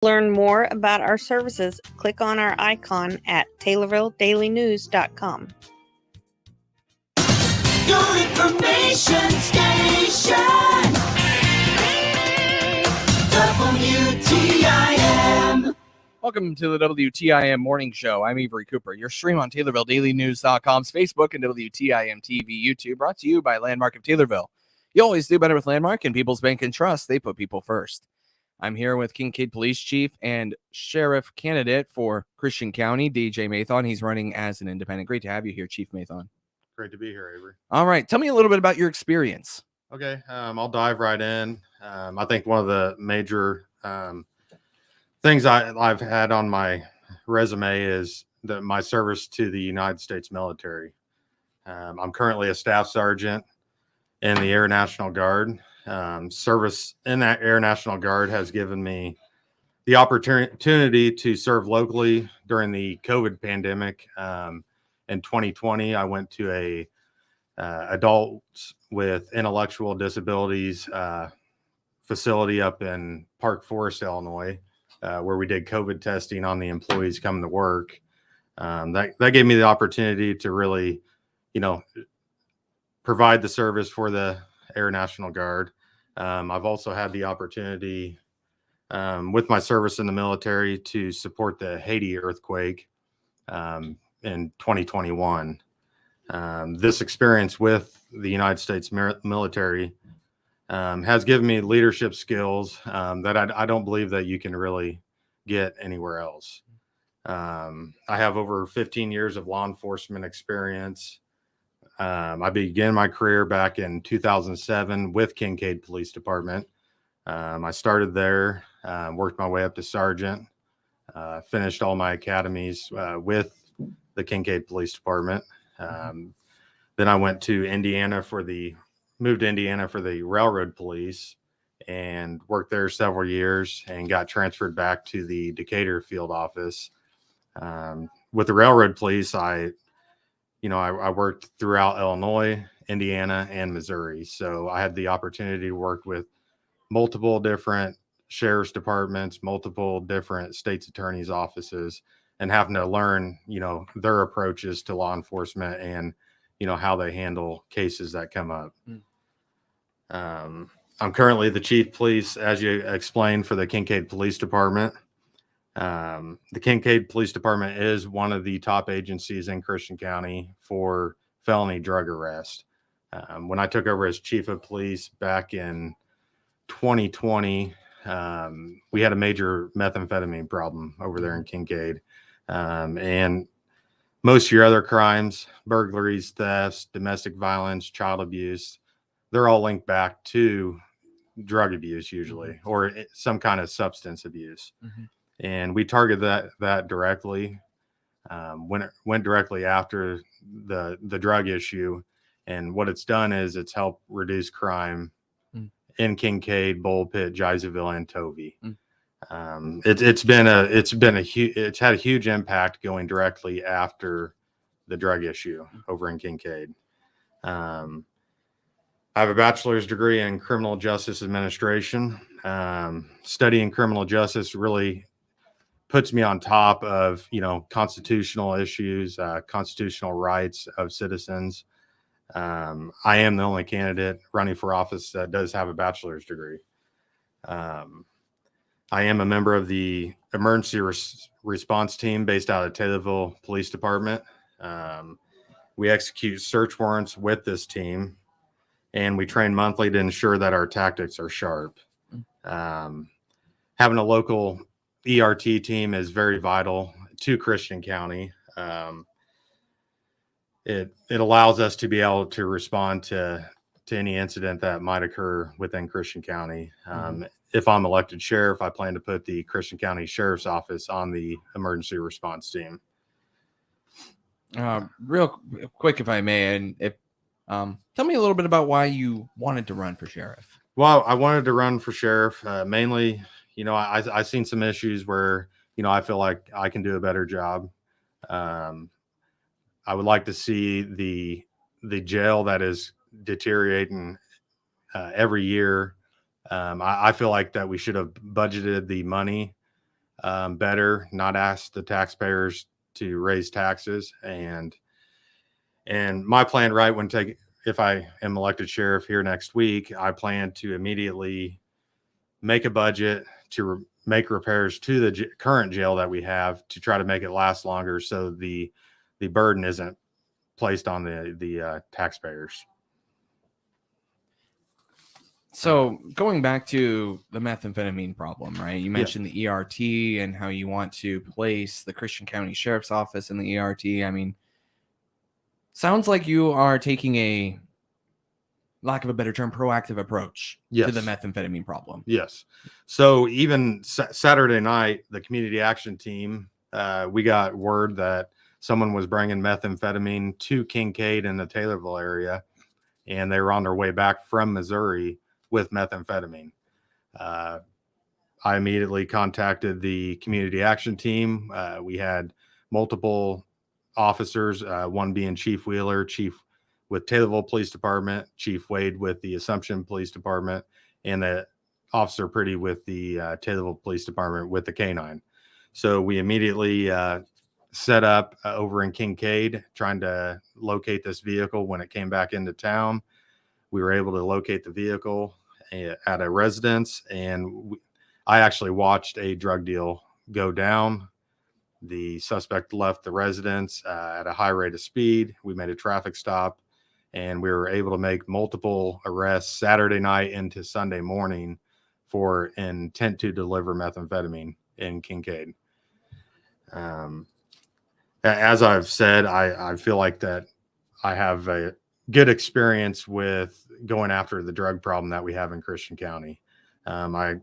Learn more about our services, click on our icon at TaylorvilleDailyNews.com. Your information station, WTIM. Welcome to the WTIM Morning Show. I'm Avery Cooper. Your stream on TaylorvilleDailyNews.com's Facebook and WTIM TV YouTube, brought to you by Landmark of Taylorville. You always do better with Landmark and People's Bank and Trust. They put people first. I'm here with Kincaid Police Chief and Sheriff candidate for Christian County, DJ Mathon. He's running as an independent. Great to have you here, Chief Mathon. Great to be here, Avery. All right. Tell me a little bit about your experience. Okay. I'll dive right in. I think one of the major things I've had on my resume is my service to the United States military. I'm currently a staff sergeant in the Air National Guard. Service in that Air National Guard has given me the opportunity to serve locally during the COVID pandemic. In 2020, I went to a adults with intellectual disabilities facility up in Park Forest, Illinois, where we did COVID testing on the employees coming to work. That gave me the opportunity to really, provide the service for the Air National Guard. I've also had the opportunity with my service in the military to support the Haiti earthquake in 2021. This experience with the United States military has given me leadership skills that I don't believe that you can really get anywhere else. I have over 15 years of law enforcement experience. I began my career back in 2007 with Kincaid Police Department. I started there, worked my way up to sergeant, finished all my academies with the Kincaid Police Department. Then I went to moved to Indiana for the Railroad Police and worked there several years and got transferred back to the Decatur field office. With the Railroad Police, I worked throughout Illinois, Indiana, and Missouri. So I had the opportunity to work with multiple different sheriff's departments, multiple different state's attorney's offices, and having to learn, their approaches to law enforcement and, how they handle cases that come up. I'm currently the chief police, as you explained, for the Kincaid Police Department. The Kincaid Police Department is one of the top agencies in Christian County for felony drug arrest. When I took over as chief of police back in 2020, we had a major methamphetamine problem over there in Kincaid. And most of your other crimes, burglaries, thefts, domestic violence, child abuse, they're all linked back to drug abuse usually, or some kind of substance abuse. And we targeted that directly. Went directly after the drug issue, and what it's done is it's helped reduce crime in Kincaid, Bullpit, Jaisville, and Tovey. It's had a huge impact going directly after the drug issue over in Kincaid. I have a bachelor's degree in criminal justice administration. Studying criminal justice really puts me on top of, constitutional issues, constitutional rights of citizens. I am the only candidate running for office that does have a bachelor's degree. I am a member of the emergency response team based out of Taylorville Police Department. We execute search warrants with this team, and we train monthly to ensure that our tactics are sharp. Having a local ERT team is very vital to Christian County. It allows us to be able to respond to any incident that might occur within Christian County. If I'm elected sheriff, I plan to put the Christian County Sheriff's Office on the emergency response team. Real quick, if I may, and tell me a little bit about why you wanted to run for sheriff. Well, I wanted to run for sheriff mainly. I've seen some issues where, I feel like I can do a better job. I would like to see the jail that is deteriorating every year. I feel like that we should have budgeted the money better, not ask the taxpayers to raise taxes. And my plan, right, if I am elected sheriff here next week, I plan to immediately make a budget to make repairs to the current jail that we have to try to make it last longer, so the burden isn't placed on the taxpayers. So going back to the methamphetamine problem, right? You mentioned the ERT and how you want to place the Christian County Sheriff's Office in the ERT. I mean, sounds like you are taking a, lack of a better term, proactive approach to the methamphetamine problem. Yes. So even Saturday night, the community action team, we got word that someone was bringing methamphetamine to Kincaid in the Taylorville area, and they were on their way back from Missouri with methamphetamine. I immediately contacted the community action team. We had multiple officers, one being Chief Wheeler, Chief with Taylorville Police Department, Chief Wade with the Assumption Police Department, and the Officer Pretty with the Taylorville Police Department with the K9. So we immediately set up over in Kincaid, trying to locate this vehicle when it came back into town. We were able to locate the vehicle at a residence, and I actually watched a drug deal go down. The suspect left the residence at a high rate of speed. We made a traffic stop, and we were able to make multiple arrests Saturday night into Sunday morning for intent to deliver methamphetamine in Kincaid. As I've said, I feel like that I have a good experience with going after the drug problem that we have in Christian County. I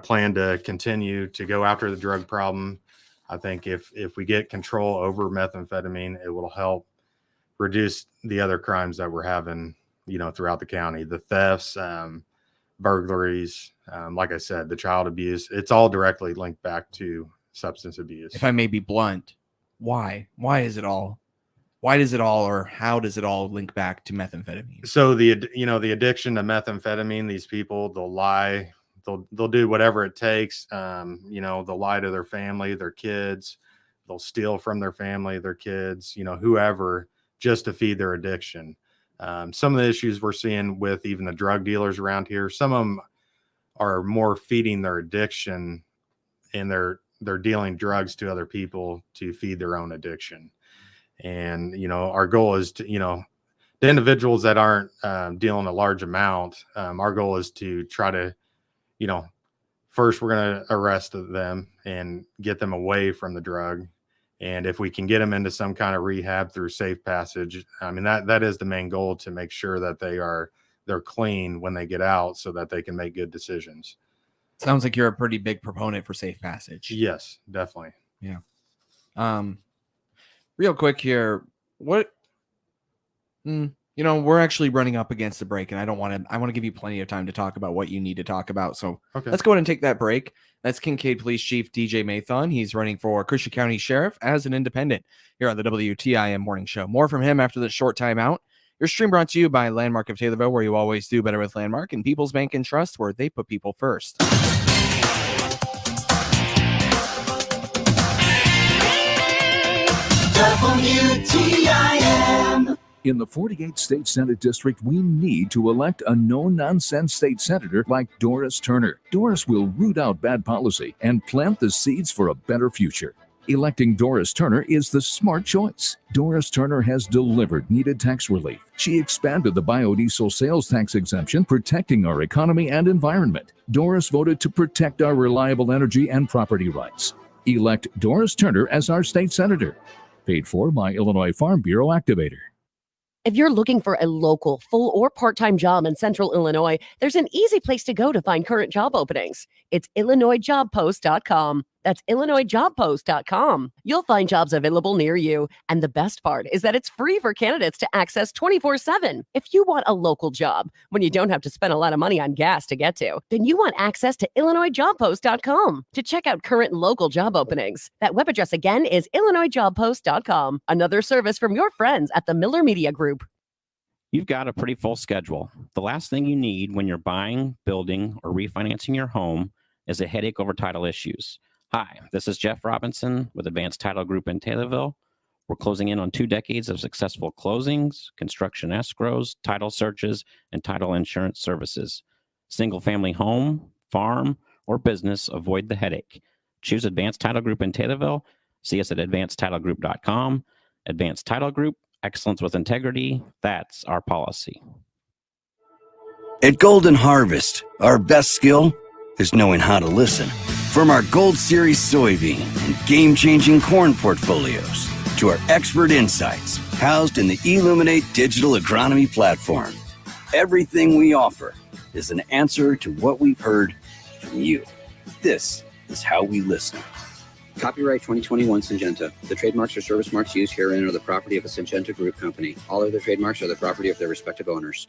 plan to continue to go after the drug problem. I think if we get control over methamphetamine, it will help reduce the other crimes that we're having, throughout the county, the thefts, burglaries, like I said, the child abuse. It's all directly linked back to substance abuse. If I may be blunt, why is it all? Why does it all, or how does it all link back to methamphetamine? So the addiction to methamphetamine, these people, they'll lie, they'll do whatever it takes. They'll lie to their family, their kids, they'll steal from their family, their kids, whoever, just to feed their addiction. Some of the issues we're seeing with even the drug dealers around here, some of them are more feeding their addiction, and they're dealing drugs to other people to feed their own addiction. And, our goal is to, the individuals that aren't dealing a large amount, our goal is to try to, first we're going to arrest them and get them away from the drug. And if we can get them into some kind of rehab through safe passage, I mean, that is the main goal, to make sure that they're clean when they get out, so that they can make good decisions. Sounds like you're a pretty big proponent for safe passage. Yes, definitely. Yeah. Real quick here, we're actually running up against the break, and I want to give you plenty of time to talk about what you need to talk about. So Let's go ahead and take that break. That's Kincaid Police Chief DJ Mathon. He's running for Christian County Sheriff as an independent here on the WTIM Morning Show. More from him after this short timeout. Your stream brought to you by Landmark of Taylorville, where you always do better with Landmark, and People's Bank and Trust, where they put people first. WTIM. In the 48th State Senate District, we need to elect a no-nonsense state senator like Doris Turner. Doris will root out bad policy and plant the seeds for a better future. Electing Doris Turner is the smart choice. Doris Turner has delivered needed tax relief. She expanded the biodiesel sales tax exemption, protecting our economy and environment. Doris voted to protect our reliable energy and property rights. Elect Doris Turner as our state senator. Paid for by Illinois Farm Bureau Activator. If you're looking for a local, full or part-time job in Central Illinois, there's an easy place to go to find current job openings. It's IllinoisJobPost.com. That's IllinoisJobPost.com. You'll find jobs available near you. And the best part is that it's free for candidates to access 24/7. If you want a local job when you don't have to spend a lot of money on gas to get to, then you want access to IllinoisJobPost.com to check out current local job openings. That web address again is IllinoisJobPost.com. Another service from your friends at the Miller Media Group. You've got a pretty full schedule. The last thing you need when you're buying, building, or refinancing your home is a headache over title issues. Hi, this is Jeff Robinson with Advanced Title Group in Taylorville. We're closing in on 2 decades of successful closings, construction escrows, title searches, and title insurance services. Single family home, farm, or business, avoid the headache. Choose Advanced Title Group in Taylorville. See us at advancedtitlegroup.com. Advanced Title Group, excellence with integrity. That's our policy. At Golden Harvest, our best skill is knowing how to listen. From our Gold Series soybean and game-changing corn portfolios to our expert insights housed in the Illuminate digital agronomy platform, everything we offer is an answer to what we've heard from you. This is how we listen. Copyright 2021 Syngenta. The trademarks or service marks used herein are the property of a Syngenta Group company. All other trademarks are the property of their respective owners.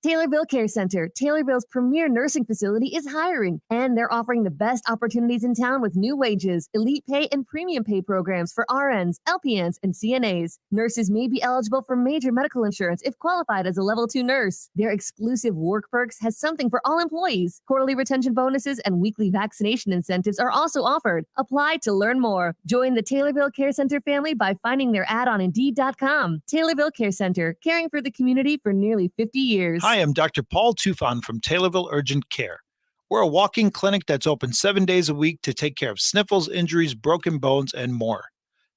Taylorville Care Center, Taylorville's premier nursing facility, is hiring, and they're offering the best opportunities in town with new wages, elite pay, and premium pay programs for RNs, LPNs, and CNAs. Nurses may be eligible for major medical insurance if qualified as a level 2 nurse. Their exclusive work perks has something for all employees. Quarterly retention bonuses and weekly vaccination incentives are also offered. Apply to learn more. Join the Taylorville Care Center family by finding their ad on Indeed.com. Taylorville Care Center, caring for the community for nearly 50 years. Hi, I'm Dr. Paul Tufan from Taylorville Urgent Care. We're a walk-in clinic that's open 7 days a week to take care of sniffles, injuries, broken bones, and more.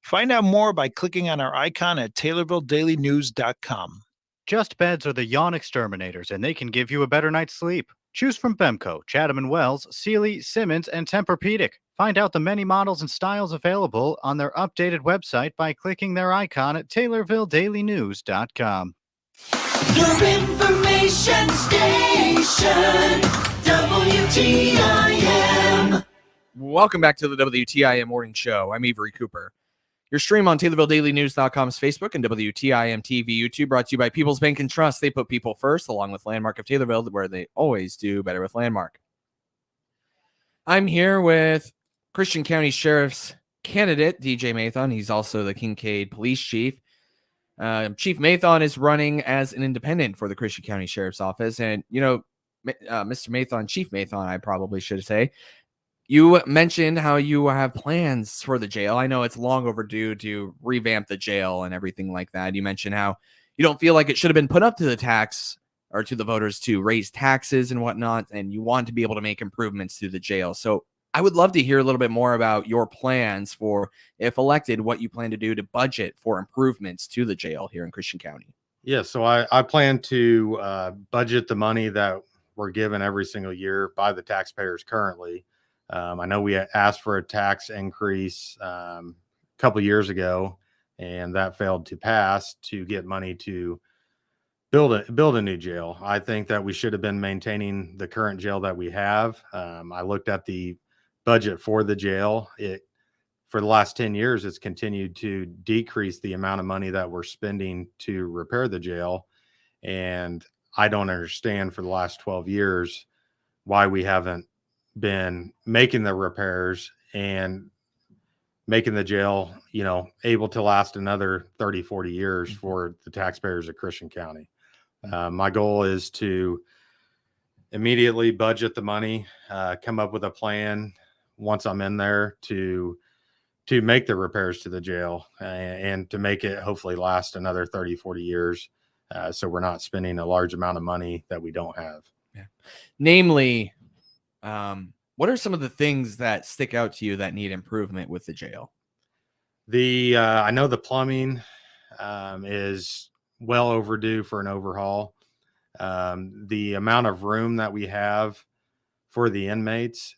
Find out more by clicking on our icon at TaylorvilleDailyNews.com. Just Beds are the yawn exterminators, and they can give you a better night's sleep. Choose from Bemco, Chatham & Wells, Sealy, Simmons, and Tempur-Pedic. Find out the many models and styles available on their updated website by clicking their icon at TaylorvilleDailyNews.com. Your information station, WTIM. Welcome back to the WTIM Morning Show. I'm Avery Cooper. Your stream on TaylorvilleDailyNews.com's Facebook and WTIM TV YouTube, brought to you by People's Bank and Trust. They put people first, along with Landmark of Taylorville, where they always do better with Landmark. I'm here with Christian County Sheriff's candidate, DJ Mathon. He's also the Kincaid Police Chief. Chief Mathon is running as an independent for the Christian County Sheriff's Office. And, you know, Mr. Mathon, Chief Mathon, I probably should say, you mentioned how you have plans for the jail. I know it's long overdue to revamp the jail and everything like that. You mentioned how you don't feel like it should have been put up to the tax or to the voters to raise taxes and whatnot, and you want to be able to make improvements to the jail. So I would love to hear a little bit more about your plans for, if elected, what you plan to do to budget for improvements to the jail here in Christian County. Yeah, so I plan to budget the money that we're given every single year by the taxpayers currently. I know we asked for a tax increase a couple years ago, and that failed to pass to get money to build a new jail. I think that we should have been maintaining the current jail that we have. I looked at the budget for the jail. For the last 10 years, it's continued to decrease the amount of money that we're spending to repair the jail. And I don't understand for the last 12 years why we haven't been making the repairs and making the jail, able to last another 30, 40 years for the taxpayers of Christian County. My goal is to immediately budget the money, come up with a plan once I'm in there to make the repairs to the jail and to make it hopefully last another 30, 40 years. So we're not spending a large amount of money that we don't have. Yeah. Namely, what are some of the things that stick out to you that need improvement with the jail? I know the plumbing is well overdue for an overhaul. The amount of room that we have for the inmates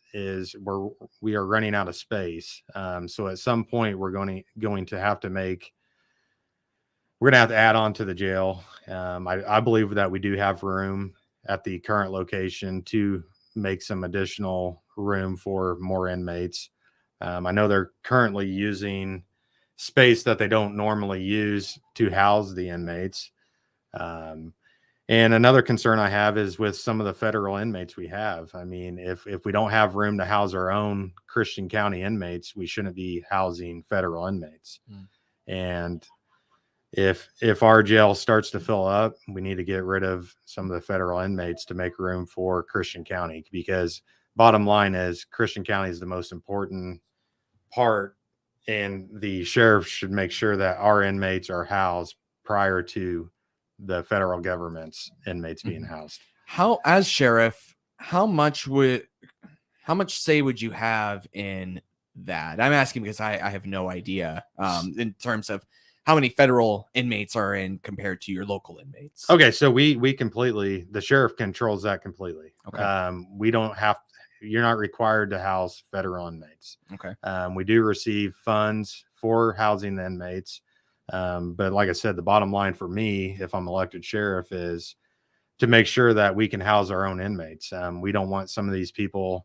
we are running out of space. So at some point we're going to have to add on to the jail. I believe that we do have room at the current location to make some additional room for more inmates. I know they're currently using space that they don't normally use to house the inmates. And another concern I have is with some of the federal inmates we have. I mean, if we don't have room to house our own Christian County inmates, we shouldn't be housing federal inmates. And if our jail starts to fill up, we need to get rid of some of the federal inmates to make room for Christian County, because bottom line is Christian County is the most important part, and the sheriff should make sure that our inmates are housed prior to the federal government's inmates being housed. How, as sheriff, how much say would you have in that? I'm asking because I have no idea in terms of how many federal inmates are in compared to your local inmates. Okay, so we completely, the sheriff controls that completely. Okay. We don't have, you're not required to house federal inmates. Okay. We do receive funds for housing the inmates. But like I said, the bottom line for me, if I'm elected sheriff, is to make sure that we can house our own inmates. We don't want some of these people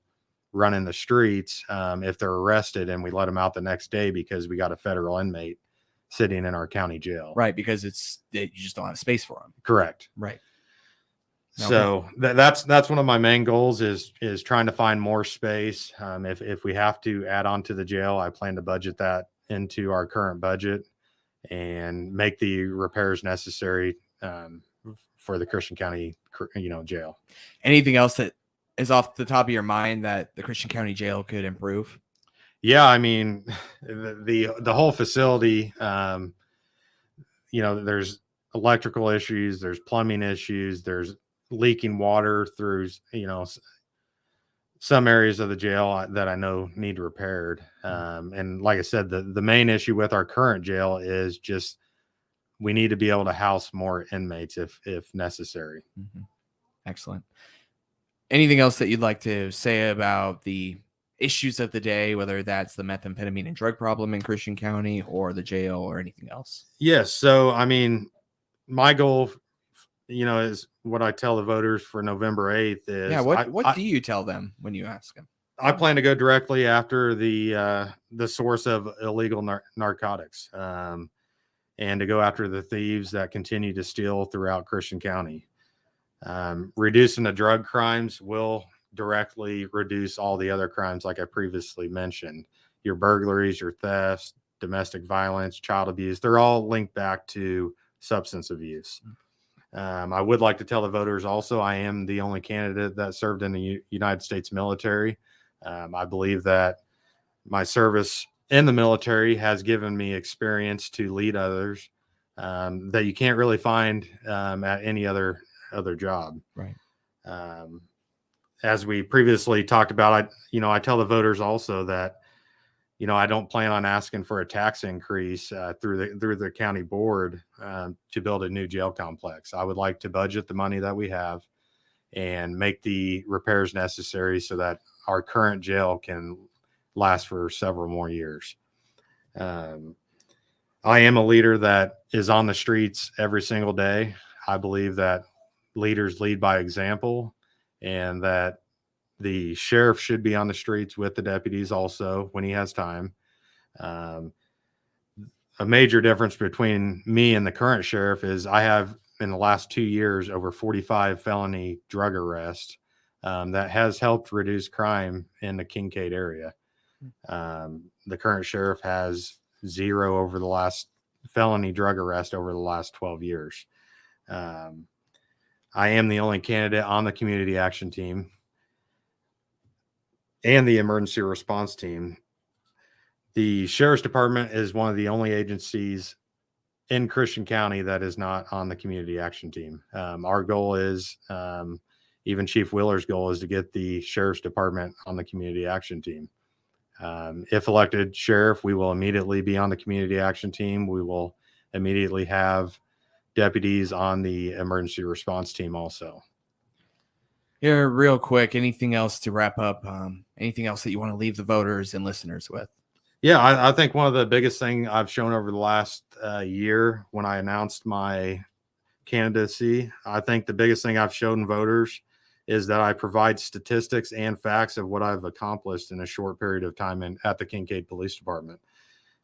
running the streets if they're arrested and we let them out the next day because we got a federal inmate sitting in our county jail. Right, because you just don't have space for them. Correct. Right. So that's one of my main goals is trying to find more space. If we have to add on to the jail, I plan to budget that into our current budget and make the repairs necessary for the Christian County, jail. Anything else that is off the top of your mind that the Christian County Jail could improve? Yeah, I mean, the whole facility, there's electrical issues, there's plumbing issues, there's leaking water through, some areas of the jail that I know need repaired. And like I said, the main issue with our current jail is just we need to be able to house more inmates if necessary. Mm-hmm. Excellent. Anything else that you'd like to say about the issues of the day, whether that's the methamphetamine and drug problem in Christian County or the jail or anything else? Yes. So, I mean, my goal, is what I tell the voters for November 8th is. Yeah. What do you tell them when you ask them? I plan to go directly after the source of illegal narcotics and to go after the thieves that continue to steal throughout Christian County. Reducing the drug crimes will directly reduce all the other crimes like I previously mentioned. Your burglaries, your thefts, domestic violence, child abuse, they're all linked back to substance abuse. I would like to tell the voters also, I am the only candidate that served in the United States military. I believe that my service in the military has given me experience to lead others that you can't really find at any other job. Right. As we previously talked about, I tell the voters also that, I don't plan on asking for a tax increase through the county board to build a new jail complex. I would like to budget the money that we have and make the repairs necessary so that our current jail can last for several more years. I am a leader that is on the streets every single day. I believe that leaders lead by example and that the sheriff should be on the streets with the deputies also when he has time. A major difference between me and the current sheriff is I have in the last 2 years over 45 felony drug arrests that has helped reduce crime in the Kincaid area. The current sheriff has 0 over the last felony drug arrest over the last 12 years. I am the only candidate on the community action team and the emergency response team. The sheriff's department is one of the only agencies in Christian County that is not on the community action team. Our goal is, even Chief Wheeler's goal is to get the sheriff's department on the community action team. If elected sheriff, we will immediately be on the community action team. We will immediately have deputies on the emergency response team also. Here, real quick, anything else to wrap up? Anything else that you want to leave the voters and listeners with? Yeah, I think one of the biggest thing I've shown over the last year when I announced my candidacy, I think the biggest thing I've shown voters is that I provide statistics and facts of what I've accomplished in a short period of time at the Kincaid Police Department.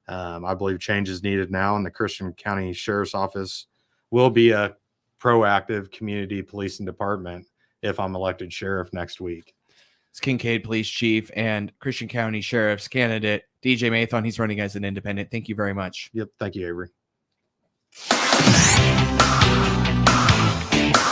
I believe change is needed now, and the Christian County Sheriff's Office will be a proactive community policing department if I'm elected sheriff next week. It's Kincaid Police Chief and Christian County Sheriff's candidate, DJ Mathon. He's running as an independent. Thank you very much. Yep. Thank you, Avery.